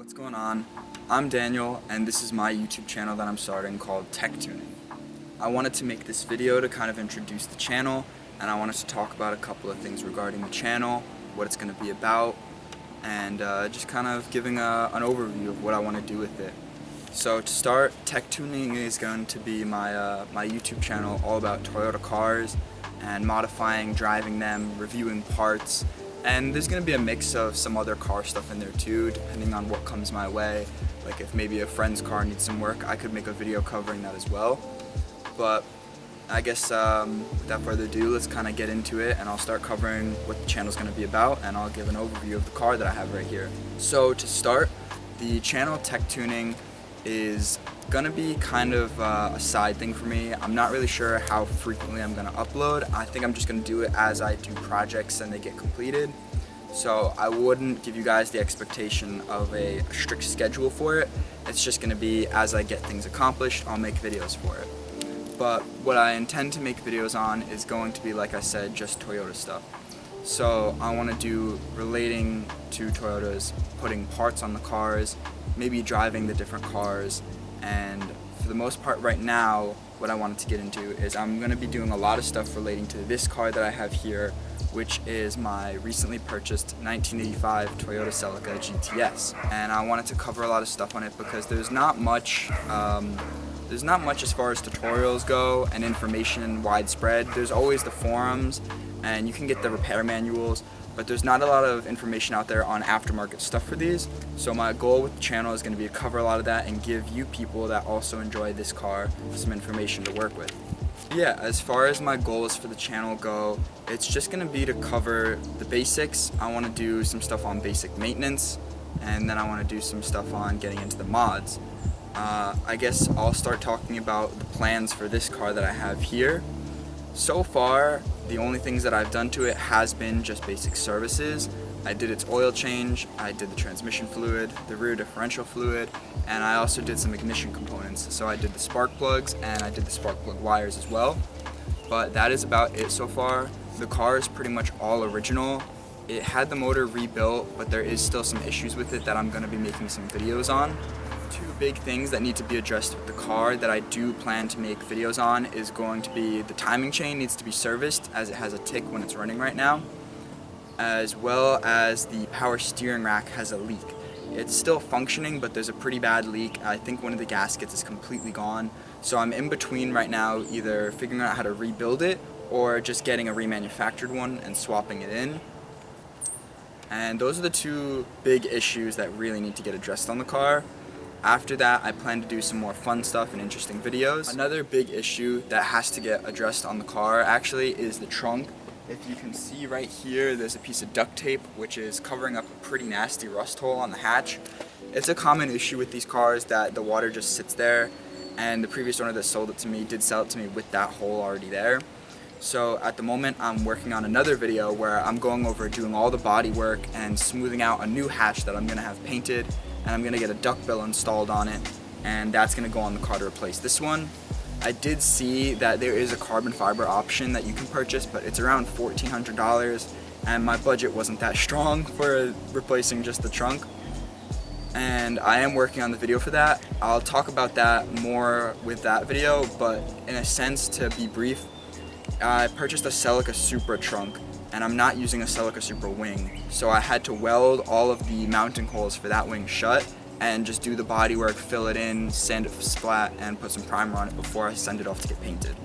What's going on? I'm Daniel, and this is my YouTube channel that I'm starting called TEQ Tuning. I wanted to make this video to kind of introduce the channel, and I wanted to talk about a couple of things regarding the channel, what it's going to be about, and just kind of giving an overview of what I want to do with it. So to start, TEQ Tuning is going to be my YouTube channel all about Toyota cars and modifying, driving them, reviewing parts. And there's going to be a mix of some other car stuff in there too, depending on what comes my way. Like if maybe a friend's car needs some work, I could make a video covering that as well. But I guess without further ado, let's kind of get into it, and I'll start covering what the channel's going to be about, and I'll give an overview of the car that I have right here. So to start, the channel TEQ Tuning is gonna be kind of a side thing for me. I'm not really sure how frequently I'm gonna upload. I think I'm just gonna do it as I do projects and they get completed. So I wouldn't give you guys the expectation of a strict schedule for it. It's just gonna be as I get things accomplished, I'll make videos for it. But what I intend to make videos on is going to be, like I said, just Toyota stuff. So I want to do relating to Toyotas, putting parts on the cars, maybe driving the different cars, and for the most part right now, what I wanted to get into is I'm going to be doing a lot of stuff relating to this car that I have here, which is my recently purchased 1985 Toyota Celica GTS. And I wanted to cover a lot of stuff on it because there's not much as far as tutorials go and information widespread. There's always the forums, and you can get the repair manuals, but there's not a lot of information out there on aftermarket stuff for these. So my goal with the channel is going to be to cover a lot of that and give you people that also enjoy this car some information to work with. Yeah, as far as my goals for the channel go, it's just going to be to cover the basics. I want to do some stuff on basic maintenance, and then I want to do some stuff on getting into the mods. I guess I'll start talking about the plans for this car that I have here. So far, the only things that I've done to it has been just basic services. I did its oil change, I did the transmission fluid, the rear differential fluid, and I also did some ignition components. So I did the spark plugs and I did the spark plug wires as well. But that is about it so far. The car is pretty much all original. It had the motor rebuilt, but there is still some issues with it that I'm going to be making some videos on. Two big things that need to be addressed with the car that I do plan to make videos on is going to be the timing chain needs to be serviced, as it has a tick when it's running right now, as well as the power steering rack has a leak. It's still functioning, but there's a pretty bad leak. I think one of the gaskets is completely gone. So I'm in between right now, either figuring out how to rebuild it or just getting a remanufactured one and swapping it in. And those are the two big issues that really need to get addressed on the car. After that, I plan to do some more fun stuff and interesting videos. Another big issue that has to get addressed on the car actually is the trunk. If you can see right here, there's a piece of duct tape which is covering up a pretty nasty rust hole on the hatch. It's a common issue with these cars that the water just sits there, and the previous owner that sold it to me did sell it to me with that hole already there. So at the moment, I'm working on another video where I'm going over doing all the body work and smoothing out a new hatch that I'm going to have painted, and I'm going to get a duct bill installed on it, and that's going to go on the car to replace this one. I did see that there is a carbon fiber option that you can purchase, but it's around $1,400, and my budget wasn't that strong for replacing just the trunk. And I am working on the video for that. I'll talk about that more with that video, but in a sense, to be brief, I purchased a Celica Supra trunk, and I'm not using a Celica Supra wing, so I had to weld all of the mounting holes for that wing shut and just do the body work, fill it in, sand it flat, and put some primer on it before I send it off to get painted.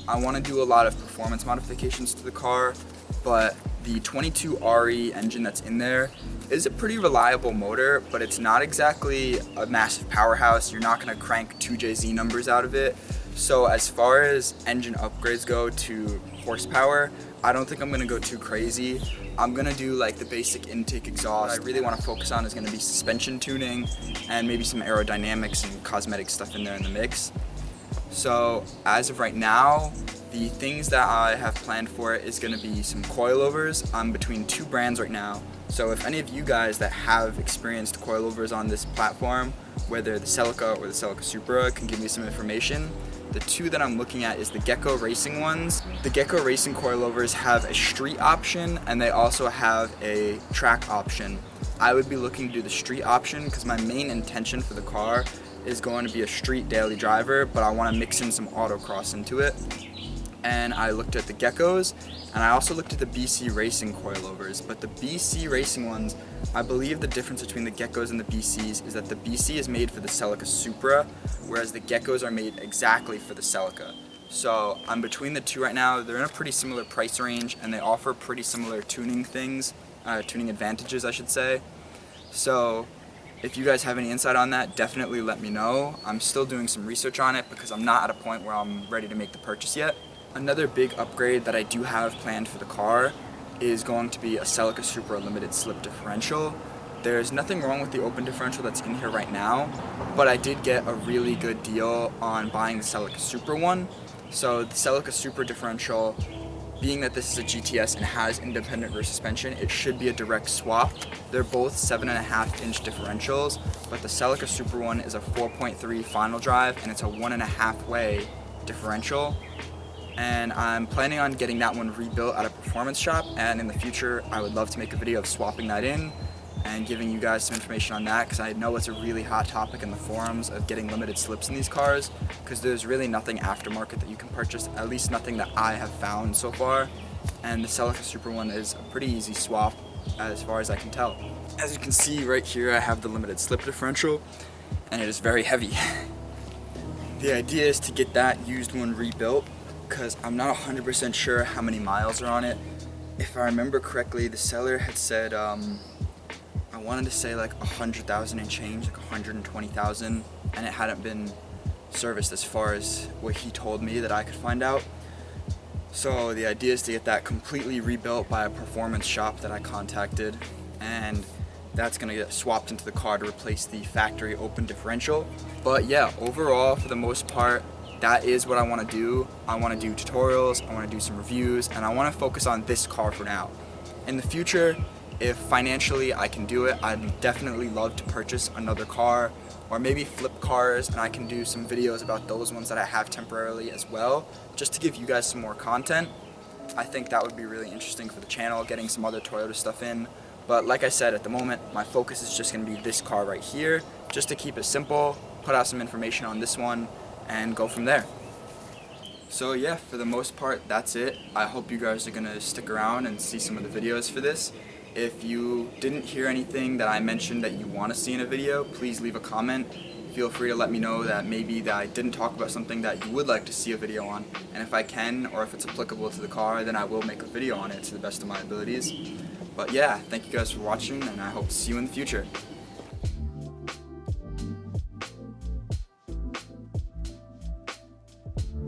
I want to do a lot of performance modifications to the car, but the 22 RE engine that's in there is a pretty reliable motor, but it's not exactly a massive powerhouse. You're not going to crank 2JZ numbers out of it. So as far as engine upgrades go to horsepower, I don't think I'm going to go too crazy. I'm going to do like the basic intake exhaust. What I really want to focus on is going to be suspension tuning and maybe some aerodynamics and cosmetic stuff in there in the mix. So as of right now, the things that I have planned for it is going to be some coilovers. I'm between two brands right now. So if any of you guys that have experienced coilovers on this platform, whether the Celica or the Celica Supra, can give me some information. The two that I'm looking at is the Gecko Racing ones. The Gecko Racing coilovers have a street option, and they also have a track option. I would be looking to do the street option because my main intention for the car is going to be a street daily driver, but I want to mix in some autocross into it. And I looked at the Geckos, and I also looked at the BC Racing coilovers, but the BC Racing ones, I believe the difference between the Geckos and the BCs is that the BC is made for the Celica Supra, whereas the Geckos are made exactly for the Celica. So I'm between the two right now. They're in a pretty similar price range, and they offer pretty similar tuning things, tuning advantages I should say. So if you guys have any insight on that, definitely let me know. I'm still doing some research on it because I'm not at a point where I'm ready to make the purchase yet. Another big upgrade that I do have planned for the car is going to be a Celica Supra limited slip differential. There's nothing wrong with the open differential that's in here right now, but I did get a really good deal on buying the Celica Supra one. So the Celica Supra differential, being that this is a GTS and has independent rear suspension, it should be a direct swap. They're both 7.5 inch differentials, but the Celica Supra one is a 4.3 final drive and it's a 1.5 way differential. And I'm planning on getting that one rebuilt at a performance shop, and in the future I would love to make a video of swapping that in and giving you guys some information on that, because I know it's a really hot topic in the forums of getting limited slips in these cars, because there's really nothing aftermarket that you can purchase, at least nothing that I have found so far, and the Celica Supra one is a pretty easy swap as far as I can tell. As you can see right here, I have the limited slip differential and it is very heavy. The idea is to get that used one rebuilt, because I'm not 100% sure how many miles are on it. If I remember correctly, the seller had said, I wanted to say like 100,000 and change, like 120,000, and it hadn't been serviced as far as what he told me that I could find out. So the idea is to get that completely rebuilt by a performance shop that I contacted, and that's gonna get swapped into the car to replace the factory open differential. But yeah, overall, for the most part, that is what I want to do. I want to do tutorials, I want to do some reviews, and I want to focus on this car for now. In the future, if financially I can do it, I'd definitely love to purchase another car, or maybe flip cars, and I can do some videos about those ones that I have temporarily as well, just to give you guys some more content. I think that would be really interesting for the channel, getting some other Toyota stuff in. But like I said, at the moment, my focus is just going to be this car right here, just to keep it simple, put out some information on this one, and go from there. So yeah, for the most part, that's it. I hope you guys are gonna stick around and see some of the videos for this. If you didn't hear anything that I mentioned that you want to see in a video, please leave a comment. Feel free to let me know that maybe that I didn't talk about something that you would like to see a video on, and if I can, or if it's applicable to the car, then I will make a video on it to the best of my abilities. But yeah, thank you guys for watching, and I hope to see you in the future.